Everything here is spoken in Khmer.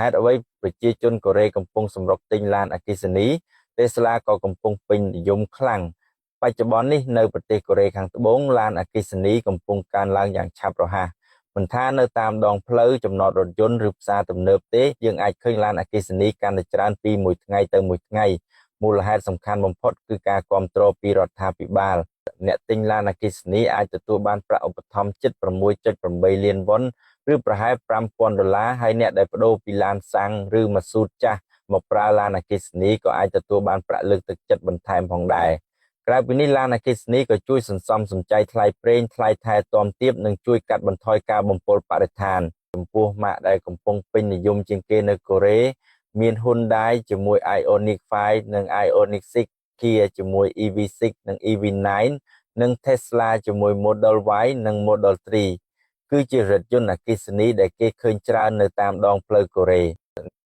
ហេតុអ្វីប្រជាជនកូរ៉េកំពុងសម្រុកទិញឡានអគ្គិសនី Tesla ក៏កំពុងពេញនិយមខ្លាំងបច្ចុប្បន្ននេះនៅប្រទេសកូរ៉េខាងត្បូងឡានអគ្គិសនីកំពុងកើនឡើងយ៉ាងឆាប់រហ័សមិនថានៅតាមដងផ្លូវចំណតរថយន្តឬផ្សារទំនើបទេយើងអាចឃើញឡានអគ្គិសនីកាន់តែច្រើនពីមួយថ្ងៃទៅមួយថ្ងៃមូលហេតុសំខាន់បំផុតគឺការគាំទ្រពីរដ្ឋាភិបាលអ្នកទិញឡានអគ្គិសនីអាចទទួលបានប្រាក់ឧបត្ថម្ភជិត 6.8 លានវ៉ុនឬប្រហែល $5,000 ហើយអ្នកដែលប្តូរពីឡានសាំងឬម៉ាស៊ូតចាស់មកប្រើឡានអគ្គិសនីក៏អាចទទួលបានប្រាក់លើកទឹកចិត្តបន្ថែមផងដែរក្រៅពីនេះឡានអគ្គិសនីក៏ជួយសន្សំសំចៃថ្លៃប្រេងថ្លៃថែទាំទាបនិងជួយកាត់បន្ថយការបំពុលបរិស្ថានចំពោះម៉ាកដែលកំពុងពេញនិយមជាងគេនៅកូរ៉េមាន Hyundai ជាមួយ Ioniq 5 និង Ioniq 6 Kia ជាមួយ EV6 និង EV9 និង Tesla ជាមួយ Model Y និង Model 3គឺជារថយន្តអគ្គិសនីដែលគេឃើញច្រើននៅតាមដងផ្លូវកូរ៉េ